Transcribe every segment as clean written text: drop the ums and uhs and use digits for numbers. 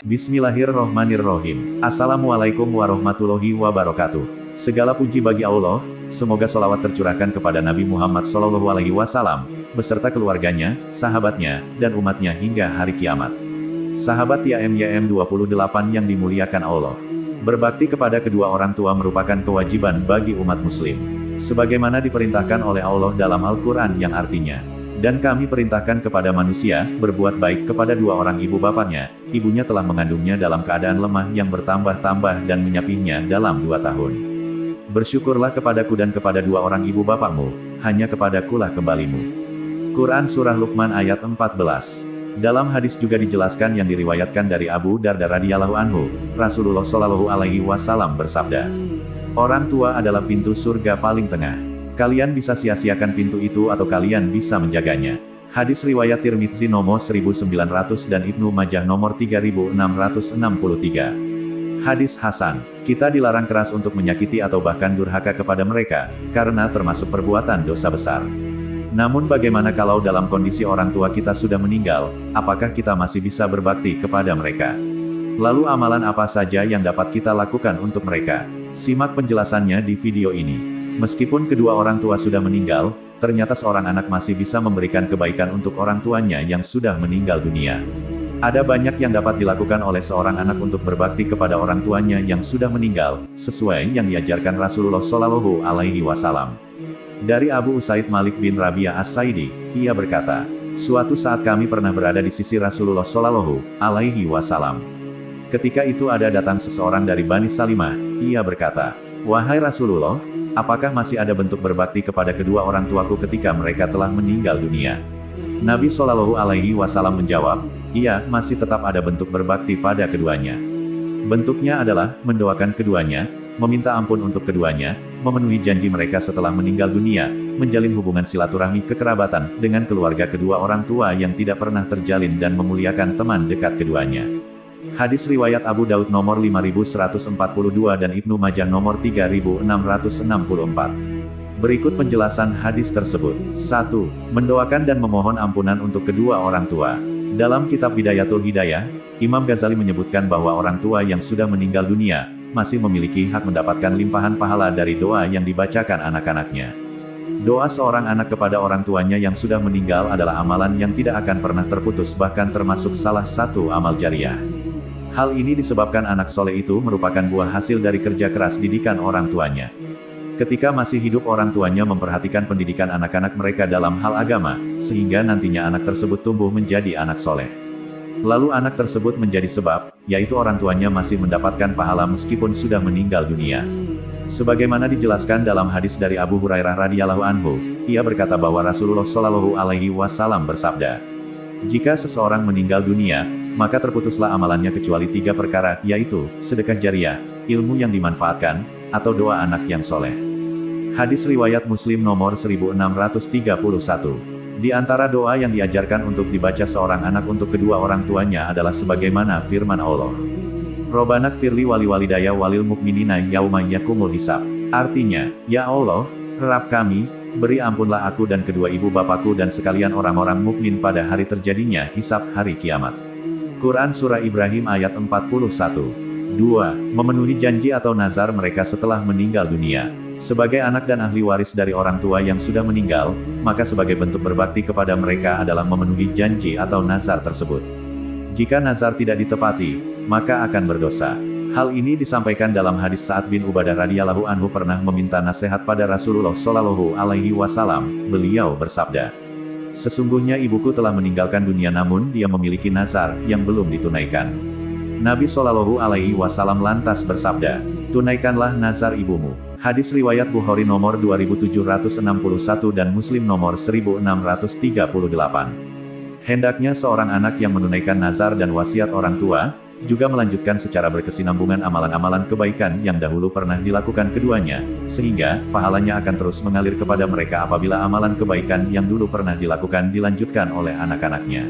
Bismillahirrohmanirrohim. Assalamualaikum warahmatullahi wabarakatuh. Segala puji bagi Allah, semoga sholawat tercurahkan kepada Nabi Muhammad SAW, beserta keluarganya, sahabatnya, dan umatnya hingga hari kiamat. Sahabat YM 28 yang dimuliakan Allah. Berbakti kepada kedua orang tua merupakan kewajiban bagi umat muslim. Sebagaimana diperintahkan oleh Allah dalam Al-Quran yang artinya, dan kami perintahkan kepada manusia, berbuat baik kepada dua orang ibu bapaknya, ibunya telah mengandungnya dalam keadaan lemah yang bertambah-tambah dan menyapihnya dalam 2 tahun. Bersyukurlah kepadaku dan kepada dua orang ibu bapakmu, hanya kepadakulah kembalimu. Quran Surah Luqman ayat 14. Dalam hadis juga dijelaskan yang diriwayatkan dari Abu Darda radhiyallahu anhu, Rasulullah Shallallahu alaihi wasallam bersabda, orang tua adalah pintu surga paling tengah. Kalian bisa sia-siakan pintu itu atau kalian bisa menjaganya. Hadis riwayat Tirmidzi nomor 1900 dan Ibnu Majah nomor 3663. Hadis Hasan. Kita dilarang keras untuk menyakiti atau bahkan durhaka kepada mereka, karena termasuk perbuatan dosa besar. Namun bagaimana kalau dalam kondisi orang tua kita sudah meninggal, apakah kita masih bisa berbakti kepada mereka? Lalu amalan apa saja yang dapat kita lakukan untuk mereka? Simak penjelasannya di video ini. Meskipun kedua orang tua sudah meninggal, ternyata seorang anak masih bisa memberikan kebaikan untuk orang tuanya yang sudah meninggal dunia. Ada banyak yang dapat dilakukan oleh seorang anak untuk berbakti kepada orang tuanya yang sudah meninggal, sesuai yang diajarkan Rasulullah Shallallahu alaihi wasallam. Dari Abu Usaid Malik bin Rabi'ah As-Saidi, ia berkata, suatu saat kami pernah berada di sisi Rasulullah Shallallahu alaihi wasallam. Ketika itu ada datang seseorang dari Bani Salimah, ia berkata, wahai Rasulullah, apakah masih ada bentuk berbakti kepada kedua orang tuaku ketika mereka telah meninggal dunia? Nabi Shallallahu alaihi wasallam menjawab, iya, masih tetap ada bentuk berbakti pada keduanya. Bentuknya adalah, mendoakan keduanya, meminta ampun untuk keduanya, memenuhi janji mereka setelah meninggal dunia, menjalin hubungan silaturahmi kekerabatan dengan keluarga kedua orang tua yang tidak pernah terjalin dan memuliakan teman dekat keduanya. Hadis riwayat Abu Daud nomor 5142 dan Ibnu Majah nomor 3664. Berikut penjelasan hadis tersebut. 1. Mendoakan dan memohon ampunan untuk kedua orang tua. Dalam kitab Bidayatul Hidayah, Imam Ghazali menyebutkan bahwa orang tua yang sudah meninggal dunia, masih memiliki hak mendapatkan limpahan pahala dari doa yang dibacakan anak-anaknya. Doa seorang anak kepada orang tuanya yang sudah meninggal adalah amalan yang tidak akan pernah terputus, bahkan termasuk salah satu amal jariah. Hal ini disebabkan anak soleh itu merupakan buah hasil dari kerja keras didikan orang tuanya. Ketika masih hidup orang tuanya memperhatikan pendidikan anak-anak mereka dalam hal agama, sehingga nantinya anak tersebut tumbuh menjadi anak soleh. Lalu anak tersebut menjadi sebab, yaitu orang tuanya masih mendapatkan pahala meskipun sudah meninggal dunia. Sebagaimana dijelaskan dalam hadis dari Abu Hurairah radhiyallahu anhu, ia berkata bahwa Rasulullah Shallallahu alaihi wasallam bersabda, jika seseorang meninggal dunia, maka terputuslah amalannya kecuali 3 perkara, yaitu, sedekah jariah, ilmu yang dimanfaatkan, atau doa anak yang soleh. Hadis riwayat Muslim nomor 1631. Di antara doa yang diajarkan untuk dibaca seorang anak untuk kedua orang tuanya adalah sebagaimana firman Allah. Robbanak firli wali walidaya walil mukminina yauma yakumul hisab. Artinya, ya Allah, Rabb kami, beri ampunlah aku dan kedua ibu bapakku dan sekalian orang-orang mukmin pada hari terjadinya hisab hari kiamat. Quran Surah Ibrahim ayat 41. 2. Memenuhi janji atau nazar mereka setelah meninggal dunia. Sebagai anak dan ahli waris dari orang tua yang sudah meninggal, maka sebagai bentuk berbakti kepada mereka adalah memenuhi janji atau nazar tersebut. Jika nazar tidak ditepati, maka akan berdosa. Hal ini disampaikan dalam hadis Sa'ad bin Ubadah radhiyallahu anhu pernah meminta nasihat pada Rasulullah Shallallahu alaihi wasallam. Beliau bersabda, sesungguhnya ibuku telah meninggalkan dunia namun dia memiliki nazar yang belum ditunaikan. Nabi Shallallahu alaihi wasallam lantas bersabda, tunaikanlah nazar ibumu. Hadis riwayat Bukhari nomor 2761 dan Muslim nomor 1638. Hendaknya seorang anak yang menunaikan nazar dan wasiat orang tua, juga melanjutkan secara berkesinambungan amalan-amalan kebaikan yang dahulu pernah dilakukan keduanya, sehingga pahalanya akan terus mengalir kepada mereka apabila amalan kebaikan yang dulu pernah dilakukan dilanjutkan oleh anak-anaknya.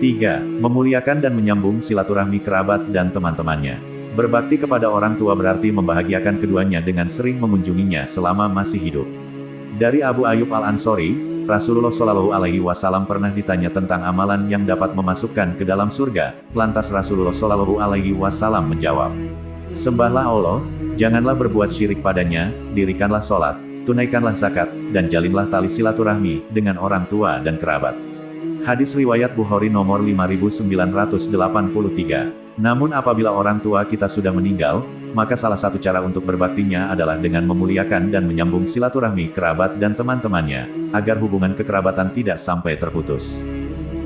3. Memuliakan dan menyambung silaturahmi kerabat dan teman-temannya. Berbakti kepada orang tua berarti membahagiakan keduanya dengan sering mengunjunginya selama masih hidup. Dari Abu Ayyub Al-Ansori, Rasulullah Shallallahu Alaihi Wasallam pernah ditanya tentang amalan yang dapat memasukkan ke dalam surga. Lantas Rasulullah Shallallahu Alaihi Wasallam menjawab, "Sembahlah Allah, janganlah berbuat syirik padanya, dirikanlah sholat, tunaikanlah zakat, dan jalinlah tali silaturahmi dengan orang tua dan kerabat." Hadis riwayat Bukhari nomor 5983. Namun apabila orang tua kita sudah meninggal, maka salah satu cara untuk berbaktinya adalah dengan memuliakan dan menyambung silaturahmi kerabat dan teman-temannya, agar hubungan kekerabatan tidak sampai terputus.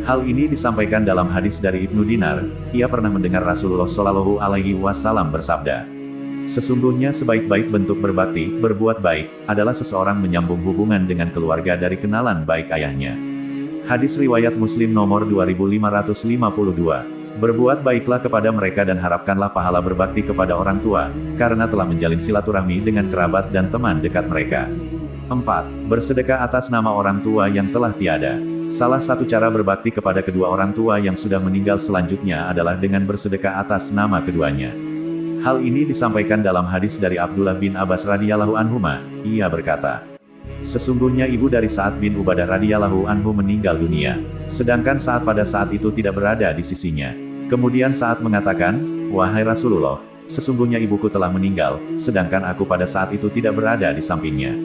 Hal ini disampaikan dalam hadis dari Ibnu Dinar. Ia pernah mendengar Rasulullah Shallallahu Alaihi Wasallam bersabda, "Sesungguhnya sebaik-baik bentuk berbakti, berbuat baik, adalah seseorang menyambung hubungan dengan keluarga dari kenalan baik ayahnya." Hadis riwayat Muslim nomor 2552. Berbuat baiklah kepada mereka dan harapkanlah pahala berbakti kepada orang tua, karena telah menjalin silaturahmi dengan kerabat dan teman dekat mereka. 4. Bersedekah atas nama orang tua yang telah tiada. Salah satu cara berbakti kepada kedua orang tua yang sudah meninggal selanjutnya adalah dengan bersedekah atas nama keduanya. Hal ini disampaikan dalam hadis dari Abdullah bin Abbas radhiyallahu anhuma. Ia berkata, "Sesungguhnya ibu dari Sa'ad bin Ubadah radhiyallahu anhu meninggal dunia, sedangkan Sa'ad pada saat itu tidak berada di sisinya. Kemudian Sa'ad mengatakan, 'Wahai Rasulullah, sesungguhnya ibuku telah meninggal, sedangkan aku pada saat itu tidak berada di sampingnya.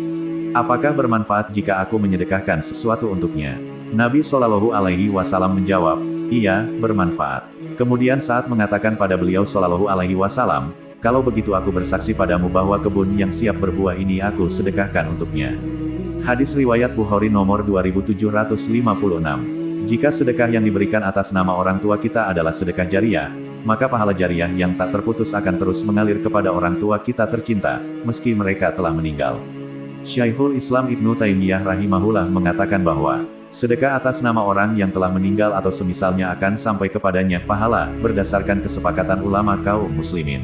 Apakah bermanfaat jika aku menyedekahkan sesuatu untuknya?' Nabi Shallallahu Alaihi Wasallam menjawab, 'Iya, bermanfaat.' Kemudian Sa'ad mengatakan pada beliau Shallallahu Alaihi Wasallam, 'Kalau begitu aku bersaksi padamu bahwa kebun yang siap berbuah ini aku sedekahkan untuknya.'" Hadis riwayat Bukhari nomor 2756. Jika sedekah yang diberikan atas nama orang tua kita adalah sedekah jariah, maka pahala jariah yang tak terputus akan terus mengalir kepada orang tua kita tercinta, meski mereka telah meninggal. Syekhul Islam Ibnu Taimiyah rahimahullah mengatakan bahwa sedekah atas nama orang yang telah meninggal atau semisalnya akan sampai kepadanya pahala, berdasarkan kesepakatan ulama kaum muslimin.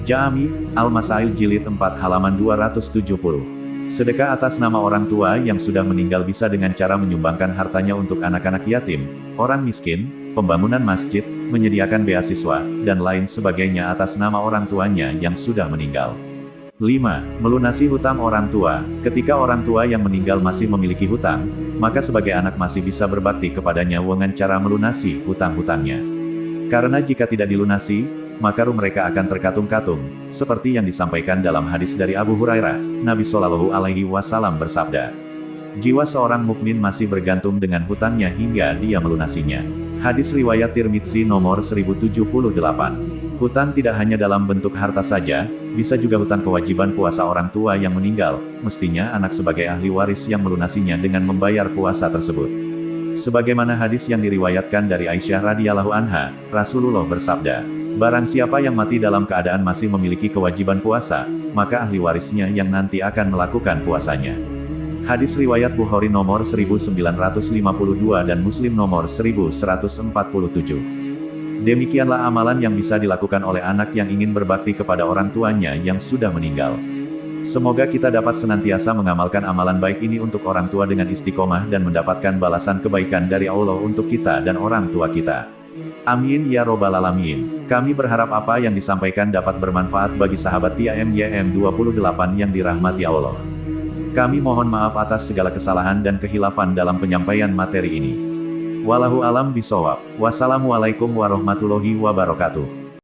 Jami, Al-Masail Jilid 4 halaman 270. Sedekah atas nama orang tua yang sudah meninggal bisa dengan cara menyumbangkan hartanya untuk anak-anak yatim, orang miskin, pembangunan masjid, menyediakan beasiswa, dan lain sebagainya atas nama orang tuanya yang sudah meninggal. 5. Melunasi hutang orang tua. Ketika orang tua yang meninggal masih memiliki hutang, maka sebagai anak masih bisa berbakti kepadanya dengan cara melunasi hutang-hutangnya. Karena jika tidak dilunasi, maka ruh mereka akan terkatung-katung, seperti yang disampaikan dalam hadis dari Abu Hurairah. Nabi Shallallahu Alaihi Wasallam bersabda, "Jiwa seorang mukmin masih bergantung dengan hutangnya hingga dia melunasinya." Hadis riwayat Tirmidzi nomor 1078. Hutang tidak hanya dalam bentuk harta saja, bisa juga hutang kewajiban puasa orang tua yang meninggal. Mestinya anak sebagai ahli waris yang melunasinya dengan membayar puasa tersebut. Sebagaimana hadis yang diriwayatkan dari Aisyah radhiyallahu anha, Rasulullah bersabda, "Barang siapa yang mati dalam keadaan masih memiliki kewajiban puasa, maka ahli warisnya yang nanti akan melakukan puasanya." Hadis riwayat Bukhari nomor 1952 dan Muslim nomor 1147. Demikianlah amalan yang bisa dilakukan oleh anak yang ingin berbakti kepada orang tuanya yang sudah meninggal. Semoga kita dapat senantiasa mengamalkan amalan baik ini untuk orang tua dengan istiqomah dan mendapatkan balasan kebaikan dari Allah untuk kita dan orang tua kita. Amin ya robbal alamin. Kami berharap apa yang disampaikan dapat bermanfaat bagi sahabat TIMYM 28 yang dirahmati Allah. Kami mohon maaf atas segala kesalahan dan kehilafan dalam penyampaian materi ini. Wallahu alam bisawab. Wassalamualaikum warahmatullahi wabarakatuh.